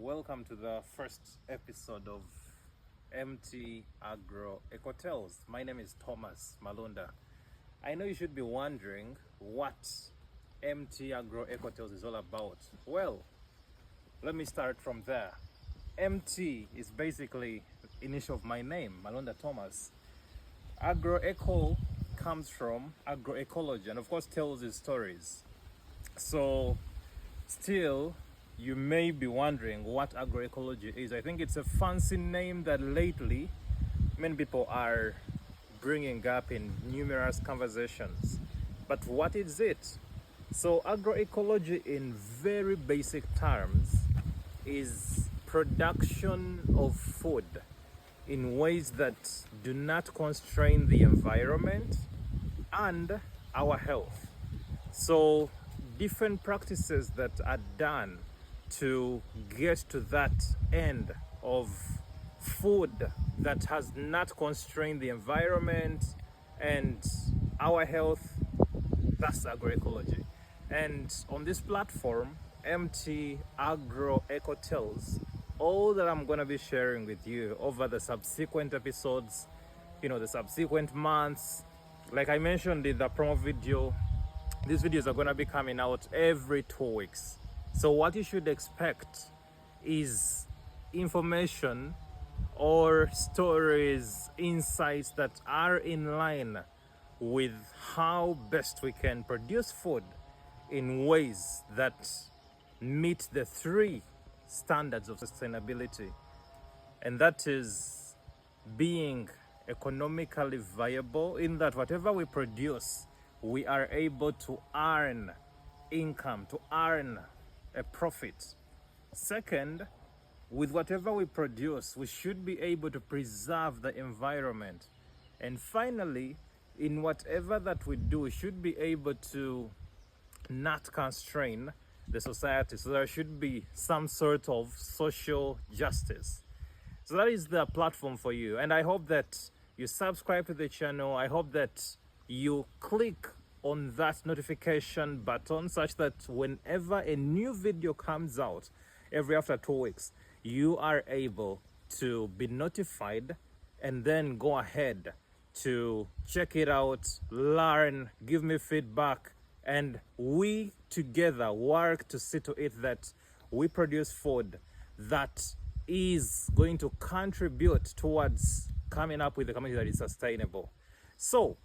welcome to the first episode of MT Agroecology. My name is Thomas Malonda. I know you should be wondering what MT Agroecology is all about. Well, let me start from there. MT is basically the initial of my name, Malonda Thomas. Agroeco comes from agroecology and of course tells its stories. So still, you may be wondering what agroecology is. I think it's a fancy name that lately many people are bringing up in numerous conversations. But what is it? So agroecology in very basic terms is production of food in ways that do not constrain the environment and our health. So different practices that are done to get to that end of food that has not constrained the environment and our health, that's agroecology. And on this platform, MT Agroecology, all that I'm going to be sharing with you over the subsequent episodes, the subsequent months, like I mentioned in the promo video, these videos are going to be coming out every 2 weeks. So what you should expect is information or stories, insights that are in line with how best we can produce food in ways that meet the 3 standards of sustainability. And that is being economically viable, in that whatever we produce, we are able to earn income, to earn a profit. Second, with whatever we produce, we should be able to preserve the environment. And finally, in whatever that we do, we should be able to not constrain the society. So there should be some sort of social justice. So that is the platform for you. And I hope that you subscribe to the channel. I hope that you click on that notification button such that whenever a new video comes out every after 2 weeks, you are able to be notified and then go ahead to check it out, learn, give me feedback, and we together work to see to it that we produce food that is going to contribute towards coming up with a community that is sustainable. So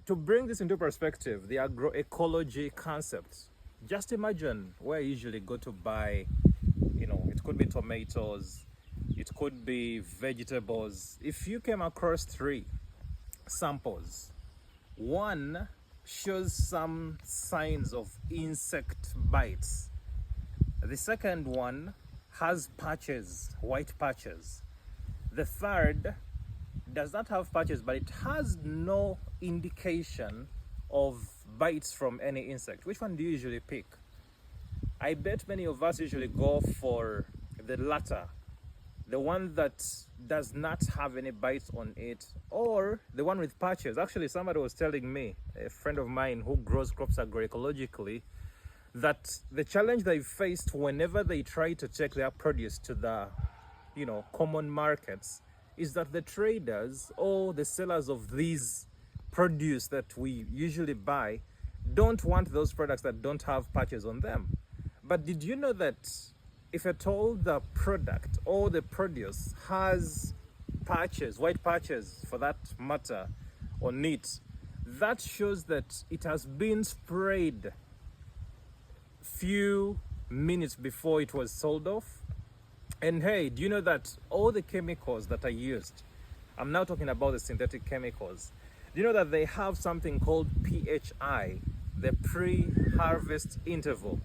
to bring this into perspective, the agroecology concept, just imagine where you usually go to buy, it could be tomatoes, it could be vegetables. If you came across 3 samples, one shows some signs of insect bites. The second one has patches, white patches. The third does not have patches, but it has no indication of bites from any insect. Which one do you usually pick? I bet many of us usually go for the latter, the one that does not have any bites on it, or the one with patches. Actually, somebody was telling me, a friend of mine who grows crops agroecologically, that the challenge they faced whenever they try to take their produce to the common markets is that the traders or the sellers of these produce that we usually buy don't want those products that don't have patches on them. But did you know that if at all the product or the produce has patches, white patches for that matter, on it, that shows that it has been sprayed few minutes before it was sold off? And hey, do you know that all the chemicals that are used, I'm now talking about the synthetic chemicals, do you know that they have something called PHI, the pre-harvest interval?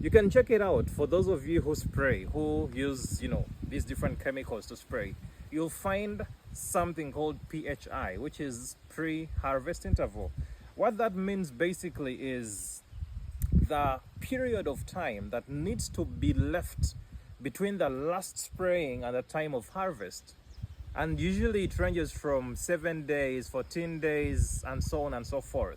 You can check it out for those of you who spray, who use, these different chemicals to spray. You'll find something called PHI, which is pre-harvest interval. What that means basically is the period of time that needs to be left between the last spraying and the time of harvest. And usually it ranges from 7 days, 14 days, and so on and so forth.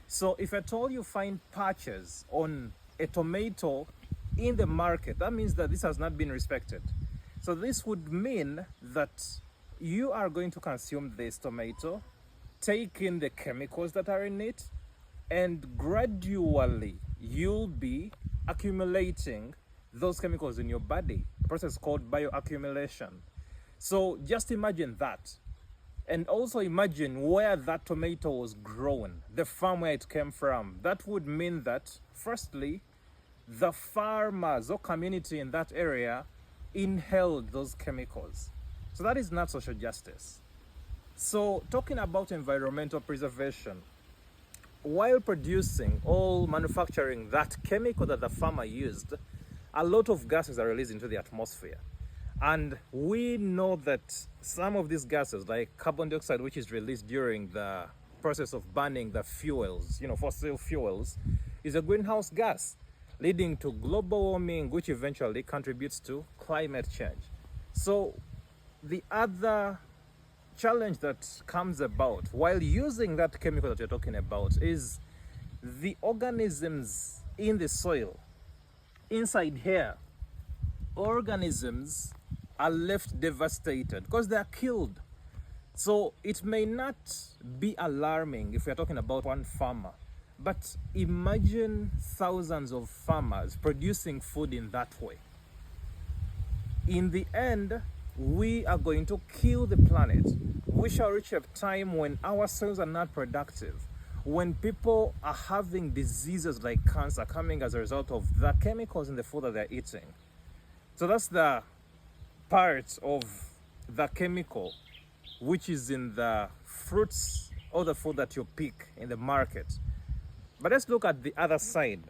So if at all you find patches on a tomato in the market, that means that this has not been respected. So this would mean that you are going to consume this tomato, take in the chemicals that are in it, and gradually you'll be accumulating those chemicals in your body, a process called bioaccumulation. So just imagine that. And also imagine where that tomato was grown, the farm where it came from. That would mean that, firstly, the farmers or community in that area inhaled those chemicals. So that is not social justice. So talking about environmental preservation, while producing or manufacturing that chemical that the farmer used, a lot of gases are released into the atmosphere. And we know that some of these gases, like carbon dioxide, which is released during the process of burning the fuels, fossil fuels, is a greenhouse gas, leading to global warming, which eventually contributes to climate change. So the other challenge that comes about while using that chemical that you're talking about is the organisms in the soil. Inside here, organisms are left devastated because they are killed. So it may not be alarming if we're talking about one farmer, but imagine thousands of farmers producing food in that way. In the end, we are going to kill the planet. We shall reach a time when our cells are not productive, when people are having diseases like cancer coming as a result of the chemicals in the food that they're eating. So that's the part of the chemical which is in the fruits or the food that you pick in the market. But let's look at the other side.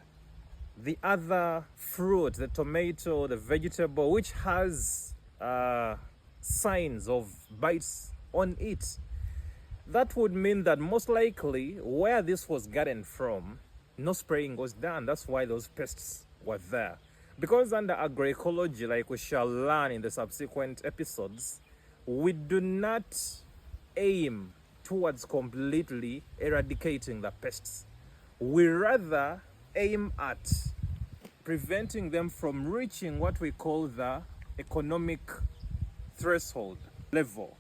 The other fruit, the tomato, the vegetable, which has signs of bites on it. That would mean that most likely where this was gotten from, no spraying was done. That's why those pests were there. Because under agroecology, like we shall learn in the subsequent episodes, we do not aim towards completely eradicating the pests. We rather aim at preventing them from reaching what we call the economic threshold level.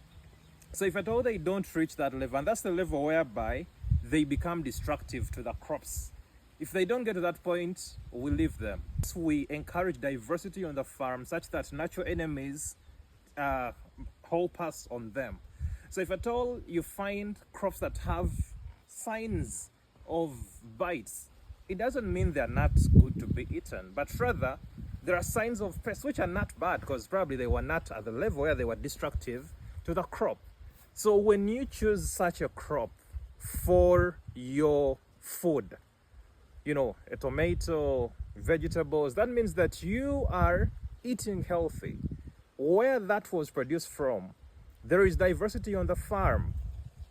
So if at all they don't reach that level, and that's the level whereby they become destructive to the crops. If they don't get to that point, we leave them. So we encourage diversity on the farm such that natural enemies help us on them. So if at all you find crops that have signs of bites, it doesn't mean they're not good to be eaten, but rather there are signs of pests which are not bad because probably they were not at the level where they were destructive to the crop. So when you choose such a crop for your food, a tomato, vegetables, that means that you are eating healthy. Where that was produced from, there is diversity on the farm,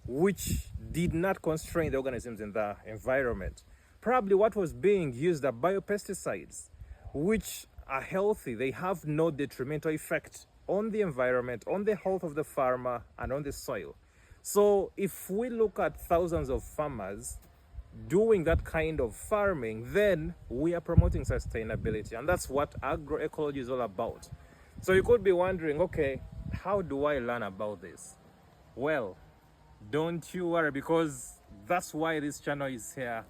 which did not constrain the organisms in the environment. Probably what was being used are biopesticides, which are healthy. They have no detrimental effect on the environment, on the health of the farmer, and on the soil. So if we look at thousands of farmers doing that kind of farming, then we are promoting sustainability. And that's what agroecology is all about. So you could be wondering, okay, how do I learn about this? Well, don't you worry, because that's why this channel is here,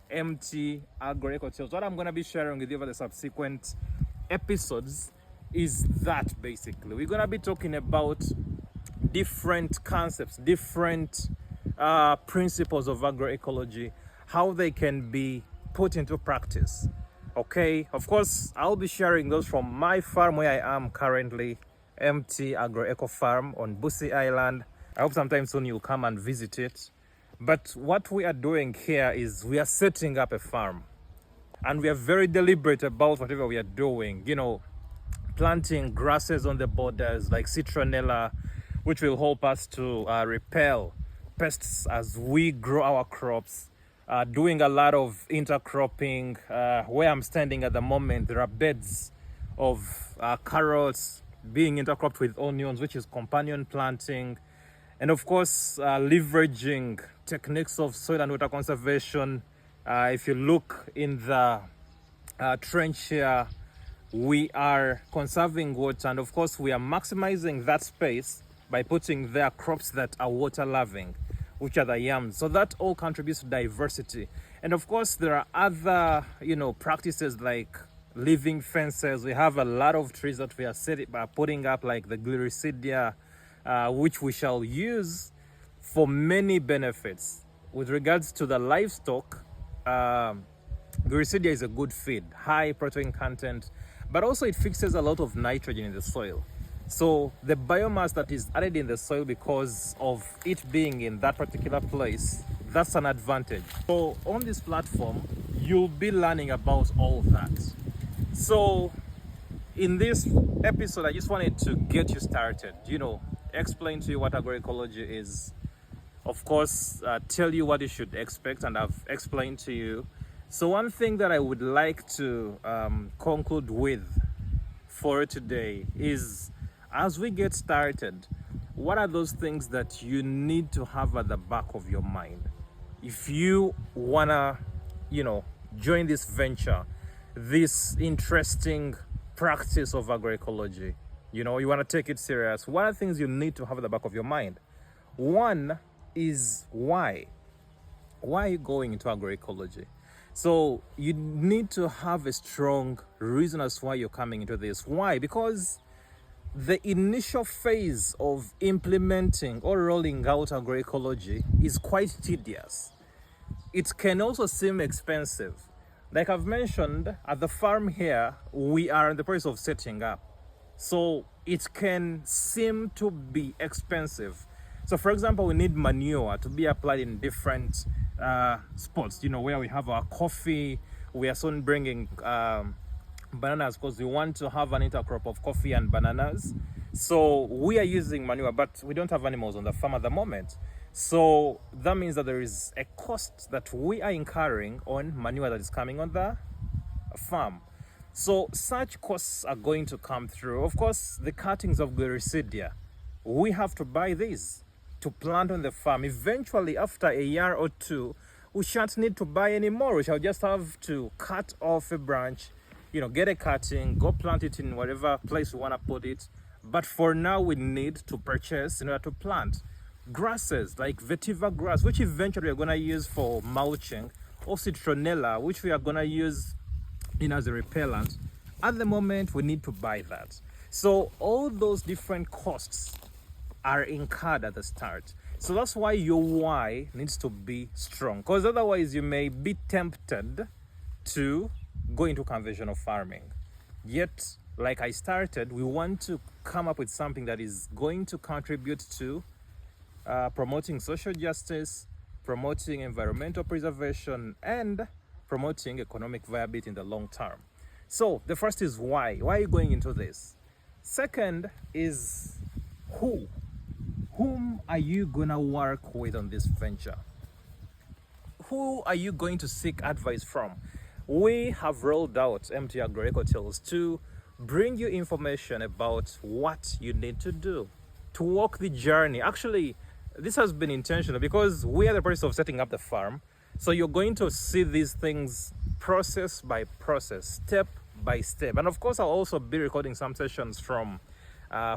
MT Agroecology. What I'm going to be sharing with you over the subsequent episodes is that basically we're going to be talking about different concepts, different principles of agroecology, how they can be put into practice. Okay, of course, I'll be sharing those from my farm where I am currently, MT Agroeco Farm on Busi Island. I hope sometime soon you'll come and visit it. But what we are doing here is we are setting up a farm, and we are very deliberate about whatever we are doing. Planting grasses on the borders like citronella, which will help us to repel pests as we grow our crops. Doing a lot of intercropping. Where I'm standing at the moment, there are beds of carrots being intercropped with onions, which is companion planting. And of course, leveraging techniques of soil and water conservation. If you look in the trench here, we are conserving water, and of course we are maximizing that space by putting there crops that are water loving, which are the yams. So that all contributes to diversity. And of course there are other practices like living fences. We have a lot of trees that we are putting up, like the gliricidia, which we shall use for many benefits. With regards to the livestock, gliricidia is a good feed, high protein content, but also it fixes a lot of nitrogen in the soil. So the biomass that is added in the soil because of it being in that particular place, that's an advantage. So on this platform, you'll be learning about all that. So in this episode, I just wanted to get you started, explain to you what agroecology is, of course, tell you what you should expect, and I've explained to you. So one thing that I would like to conclude with for today is, as we get started, what are those things that you need to have at the back of your mind if you wanna, join this venture, this interesting practice of agroecology? You wanna take it serious. What are the things you need to have at the back of your mind? One is why. Why are you going into agroecology? So you need to have a strong reason as to why you're coming into this. Why? Because the initial phase of implementing or rolling out agroecology is quite tedious. It can also seem expensive. Like I've mentioned, at the farm here, we are in the process of setting up. So it can seem to be expensive. So for example, we need manure to be applied in different spots, where we have our coffee. We are soon bringing bananas because we want to have an intercrop of coffee and bananas. So we are using manure, but we don't have animals on the farm at the moment. So that means that there is a cost that we are incurring on manure that is coming on the farm. So such costs are going to come through. Of course, the cuttings of gliricidia, we have to buy these to plant on the farm. Eventually, after a year or two, we shan't need to buy any more. We shall just have to cut off a branch, get a cutting, go plant it in whatever place we want to put it. But for now, we need to purchase in order to plant grasses like vetiver grass, which eventually we're going to use for mulching, or citronella, which we are going to use as a repellent. At the moment, we need to buy that. So all those different costs are incurred at the start. So that's why your why needs to be strong, because otherwise you may be tempted to go into conventional farming. Yet, like I started, we want to come up with something that is going to contribute to promoting social justice, promoting environmental preservation, and promoting economic viability in the long term. So the first is why. Why are you going into this? Second is who. Whom are you gonna work with on this venture? Who are you going to seek advice from? We have rolled out MT Agroecology to bring you information about what you need to do to walk the journey. Actually, this has been intentional because we are the process of setting up the farm. So you're going to see these things process by process, step by step. And of course, I'll also be recording some sessions from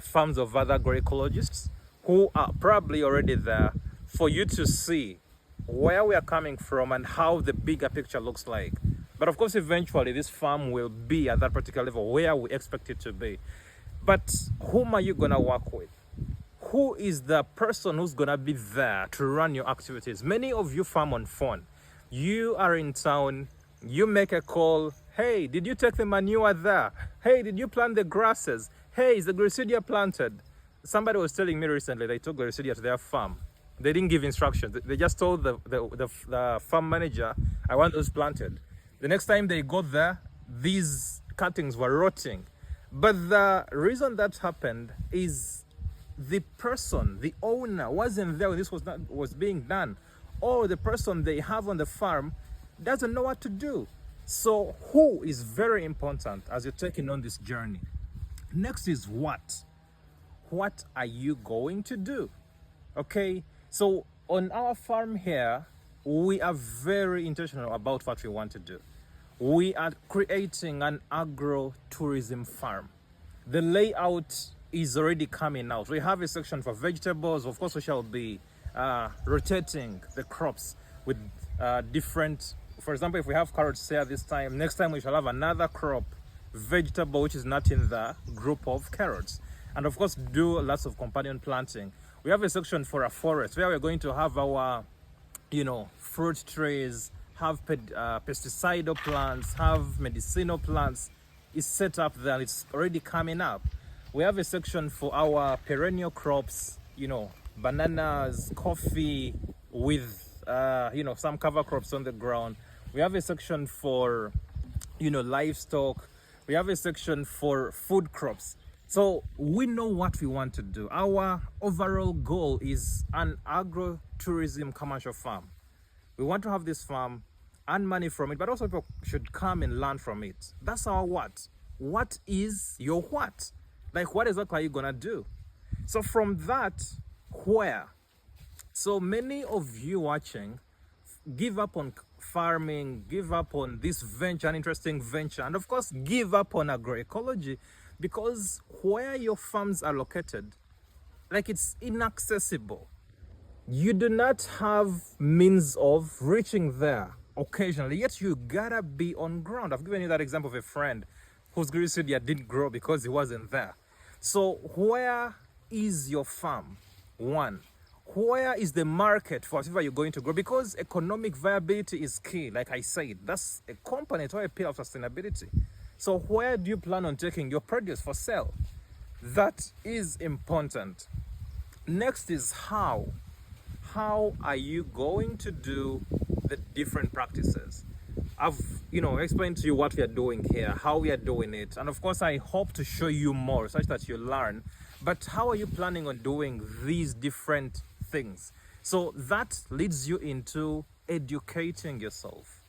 farms of other agroecologists who are probably already there, for you to see where we are coming from and how the bigger picture looks like. But of course, eventually this farm will be at that particular level where we expect it to be. But whom are you gonna work with? Who is the person who's gonna be there to run your activities? Many of you farm on phone. You are in town, you make a call. Hey, did you take the manure there? Hey, did you plant the grasses? Hey, is the gliricidia planted? Somebody was telling me recently they took gliricidia to their farm. They didn't give instructions. They just told the farm manager, I want those planted. The next time they got there, these cuttings were rotting. But the reason that happened is the person, the owner, wasn't there when this was being done. Or the person they have on the farm doesn't know what to do. So who is very important as you're taking on this journey. Next is what. What are you going to do? Okay, so on our farm here, we are very intentional about what we want to do. we are creating an agro-tourism farm. The layout is already coming out. We have a section for vegetables. Of course, we shall be rotating the crops with different, for example, if we have carrots here this time, next time we shall have another crop, vegetable, which is not in the group of carrots. And of course, do lots of companion planting. We have a section for a forest where we're going to have our, fruit trees, have pesticidal plants, have medicinal plants. Is set up there. It's already coming up. We have a section for our perennial crops, bananas, coffee, with some cover crops on the ground. We have a section for livestock. We have a section for food crops. So we know what we want to do. Our overall goal is an agro-tourism commercial farm. We want to have this farm, earn money from it, but also people should come and learn from it. That's our what. What is your what? Like, what exactly are you gonna do? So from that, where? So many of you watching give up on farming, give up on this venture, an interesting venture, and of course give up on agroecology, because where your farms are located, like, it's inaccessible. You do not have means of reaching there occasionally, yet you gotta be on ground. I've given you that example of a friend whose greenseed didn't grow because he wasn't there. So where is your farm? One, where is the market for whatever you're going to grow? Because economic viability is key. Like I said, that's a component or a pillar of sustainability. So where do you plan on taking your produce for sale? That is important. Next is how. How are you going to do the different practices? I've explained to you what we are doing here, how we are doing it, and of course I hope to show you more such that you learn. But how are you planning on doing these different things? So that leads you into educating yourself.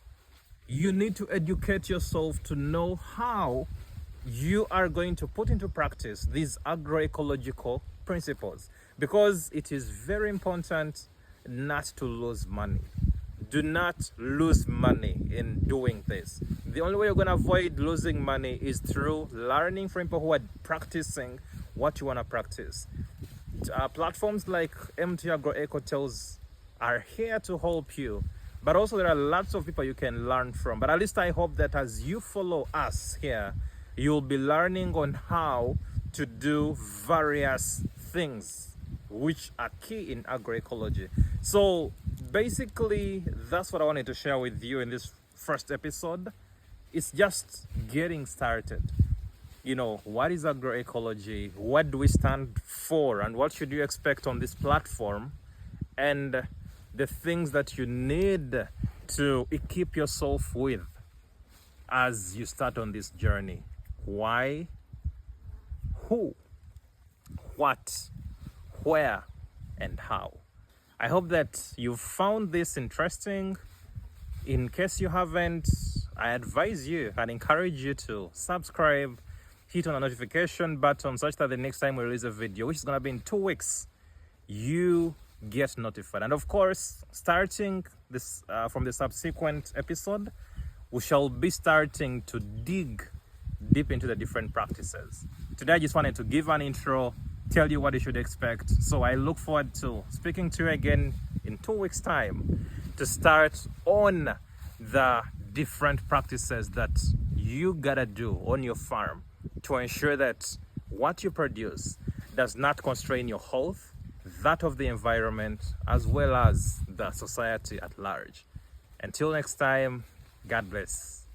You need to educate yourself to know how you are going to put into practice these agroecological principles, because it is very important not to lose money. Do not lose money in doing this. The only way you're going to avoid losing money is through learning from people who are practicing what you want to practice. Platforms like MT Agroecotels are here to help you, but also there are lots of people you can learn from. But at least I hope that as you follow us here, you'll be learning on how to do various things which are key in agroecology. So basically, that's what I wanted to share with you in this first episode. It's just getting started. What is agroecology? What do we stand for? And what should you expect on this platform? And the things that you need to equip yourself with as you start on this journey. Why? Who? What? Where? And how? I hope that you've found this interesting. In case you haven't, I advise you and encourage you to subscribe, hit on the notification button such that the next time we release a video, which is going to be in 2 weeks, you get notified. And of course, starting this from the subsequent episode, we shall be starting to dig deep into the different practices. Today, I just wanted to give an intro, tell you what you should expect. So I look forward to speaking to you again in 2 weeks' time to start on the different practices that you gotta do on your farm to ensure that what you produce does not constrain your health, that of the environment, as well as the society at large. Until next time, God bless.